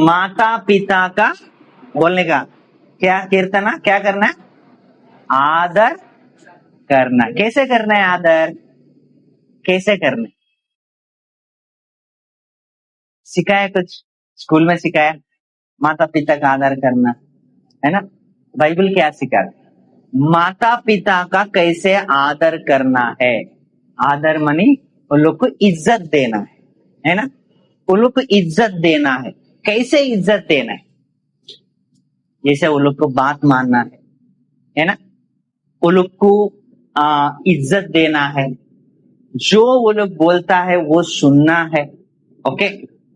माता पिता का बोलने का क्या कीर्तना क्या करना है? आदर करना. कैसे करना है आदर? कैसे करना है? सिखाया कुछ स्कूल में सिखाया माता पिता का आदर करना, है ना? बाइबल क्या सिखाता? माता पिता का कैसे आदर करना है. आदर मनी उन लोग को इज्जत देना है ना? उन लोग को इज्जत देना है. कैसे इज्जत देना है? जैसे वो लोग को बात मानना है ना? वो लोग को इज्जत देना है. जो वो लोग बोलता है वो सुनना है. ओके,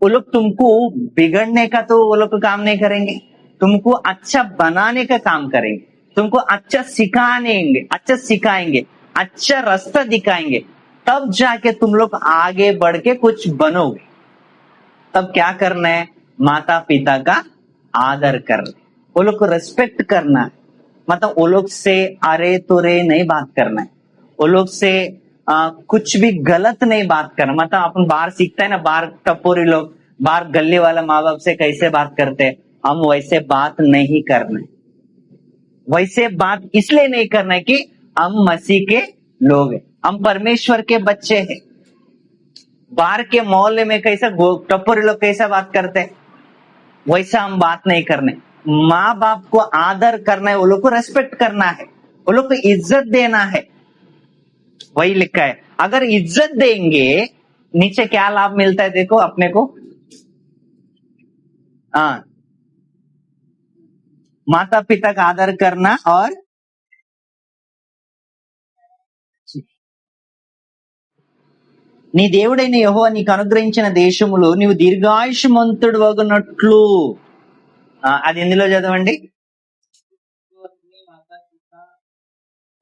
वो लोग तुमको बिगड़ने का तो वो लोग काम नहीं करेंगे, तुमको अच्छा बनाने का काम करेंगे. तुमको अच्छा सिखाएंगे, अच्छा रास्ता दिखाएंगे. तब जाके तुम लोग आगे बढ़ के कुछ बनोगे. तब क्या करना है? माता पिता का आदर करना, वो लोग को रेस्पेक्ट करना है. मतलब वो लोग से अरे तुरे नहीं बात करना है. वो लोग से कुछ भी गलत नहीं बात करना. मतलब अपन बाहर सीखता है ना, बाहर टपोरी लोग, बाहर गले वाला माँ बाप से कैसे बात करते हैं, हम वैसे बात नहीं करना है. वैसे बात इसलिए नहीं करना है कि हम मसीह के लोग हैं, हम परमेश्वर के बच्चे हैं. बाहर के मोहल्ले में कैसा टपोरी लोग कैसा बात करते हैं, वैसा हम बात नहीं करने. माँ बाप को आदर करना है, वो लोग को रेस्पेक्ट करना है, वो लोग को इज्जत देना है. वही लिखा है. अगर इज्जत देंगे नीचे क्या लाभ मिलता है देखो अपने को. माता पिता का आदर करना और నీ దేవుడైన యెహోవా నీకు అనుగ్రహించిన దేశములో నీవు దీర్ఘాయుష్మంతుడు వగునట్లు. అది ఎందులో చదవండి. तो अपने माता पिता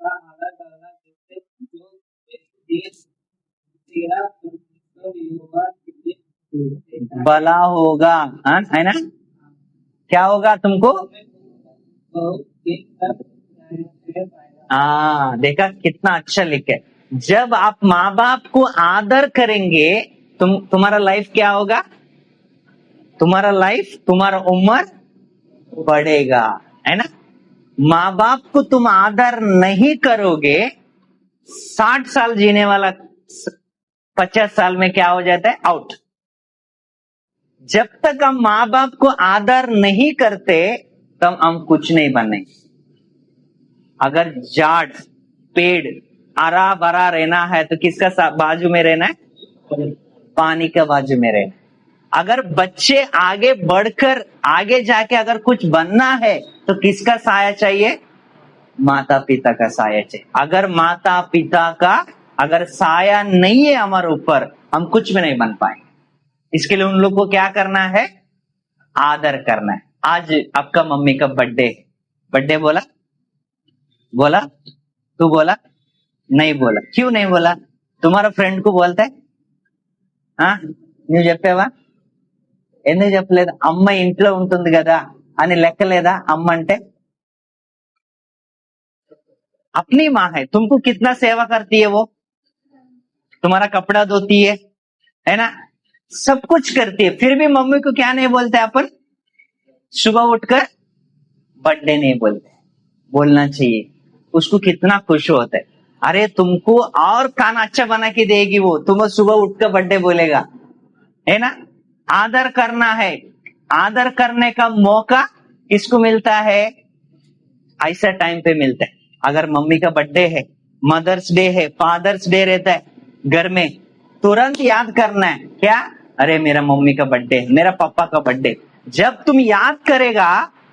का आदर करना, जिससे जो देश तेरा परमेश्वर यहोवा तुझे देता है. भला होगा, है ना? क्या होगा तुमको? बहुत देखकर देखा कितना अच्छा लिखा है. जब आप माँ बाप को आदर करेंगे तुम्हारा लाइफ क्या होगा? तुम्हारा लाइफ, तुम्हारा उम्र बढ़ेगा, है ना? माँ बाप को तुम आदर नहीं करोगे, 60 साल जीने वाला 50 साल में क्या हो जाता है? आउट. जब तक हम माँ बाप को आदर नहीं करते तब हम कुछ नहीं बनेंगे. अगर झाड़ पेड़ हरा भरा रहना है तो किसका बाजू में रहना है? पानी का बाजू में रहना. अगर बच्चे आगे बढ़कर आगे जाके अगर कुछ बनना है तो किसका साया चाहिए? माता पिता का साया चाहिए. अगर माता पिता का अगर साया नहीं है हमारे ऊपर, हम कुछ भी नहीं बन पाएंगे. इसके लिए उन लोग को क्या करना है? आदर करना है. आज आपका मम्मी का बर्थडे बोला तू बोला नहीं बोला. क्यों नहीं बोला? तुम्हारा फ्रेंड को बोलता है నువ్వు చెప్పావా? ఎందుకు చెప్పలేదు? అమ్మ ఇంట్లో ఉంటుంది కదా అని లెక్కలేదా అమ్మ అంటే? अपनी माँ है, तुमको कितना सेवा करती है वो, तुम्हारा कपड़ा धोती है ना, सब कुछ करती है. फिर भी मम्मी को क्या नहीं बोलते अपन? सुबह उठकर बर्थडे नहीं बोलते. बोलना चाहिए. उसको कितना खुश होता है. अरे तुमको और खाना अच्छा बना के देगी वो, तुम्हें सुबह उठकर बर्थडे बोलेगा, है ना। आदर करना है, आदर करने का मौका किसको मिलता है? ऐसा टाइम पे मिलता है। अगर मम्मी का बर्थडे है, मदर्स डे है, फादर्स डे रहता है घर में, तुरंत याद करना है क्या? अरे मेरा मम्मी का बर्थडे, मेरा पापा का बर्थडे। जब तुम याद करेगा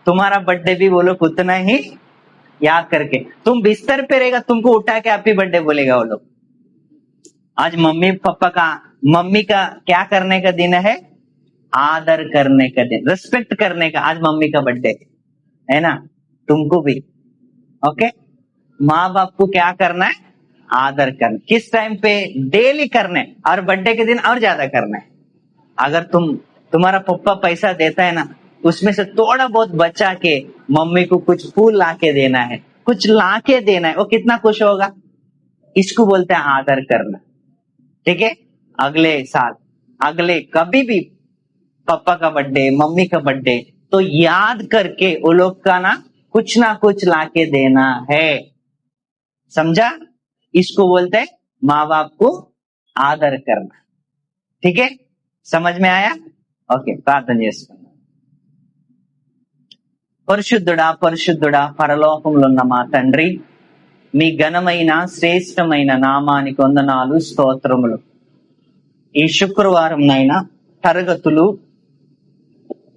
तुम्हारा बर्थडे भी वो लोग उतना ही याद करके, तुम बिस्तर पे रहेगा तुमको उठा के हैप्पी बर्थडे बोलेगा वो लोग। आज मम्मी पापा का, मम्मी का क्या करने का दिन है? आदर करने का दिन, रिस्पेक्ट करने का। आज मम्मी का बर्थडे है ना, तुमको भी ओके। माँ बाप को क्या करना है? आदर करना। किस टाइम पे? डेली करना है, और बर्थडे के दिन और ज्यादा करना है। अगर तुम्हारा पप्पा पैसा देता है ना, उसमें से थोड़ा बहुत बचा के मम्मी को कुछ फूल लाके देना है, कुछ लाके देना है, वो कितना खुश होगा। इसको बोलते हैं आदर करना। ठीक है, अगले साल, अगले कभी भी पापा का बर्थडे, मम्मी का बर्थडे, तो याद करके वो लोग का ना कुछ लाके देना है। समझा? इसको बोलते हैं माँ बाप को आदर करना। ठीक है, समझ में आया? ఓకే, ప్రార్థన చేసుకుందాం. పరిశుద్ధుడా పరిశుద్ధుడా పరలోకంలో ఉన్న మా తండ్రి, మీ ఘనమైన శ్రేష్టమైన నామానికి వందనాలు, స్తోత్రములు. ఈ శుక్రవారం నైనా తరగతులు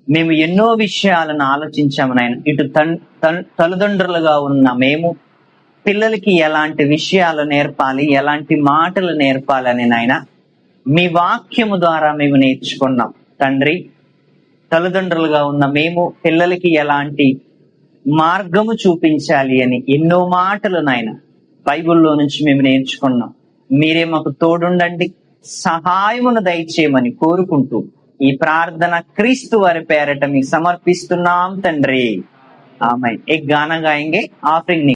మేము ఎన్నో విషయాలను ఆలోచించాము నాయన. ఇటు తల్లిదండ్రులుగా ఉన్న మేము పిల్లలకి ఎలాంటి విషయాలు నేర్పాలి, ఎలాంటి మాటలు నేర్పాలని నాయన మీ వాక్యము ద్వారా మేము నేర్చుకున్నాం తండ్రి. తల్లిదండ్రులుగా ఉన్న మేము పిల్లలకి ఎలాంటి మార్గము చూపించాలి అని ఎన్నో మాటలు నాయన బైబిల్లో నుంచి మేము నేర్చుకున్నాం. మీరే మాకు తోడుండండి, సహాయమును దయచేయమని కోరుకుంటూ ఈ ప్రార్థన క్రీస్తు వారి పేరట మీకు సమర్పిస్తున్నాం తండ్రి. ఆమేన్. एक गाना गाएंगे, ऑफरिंग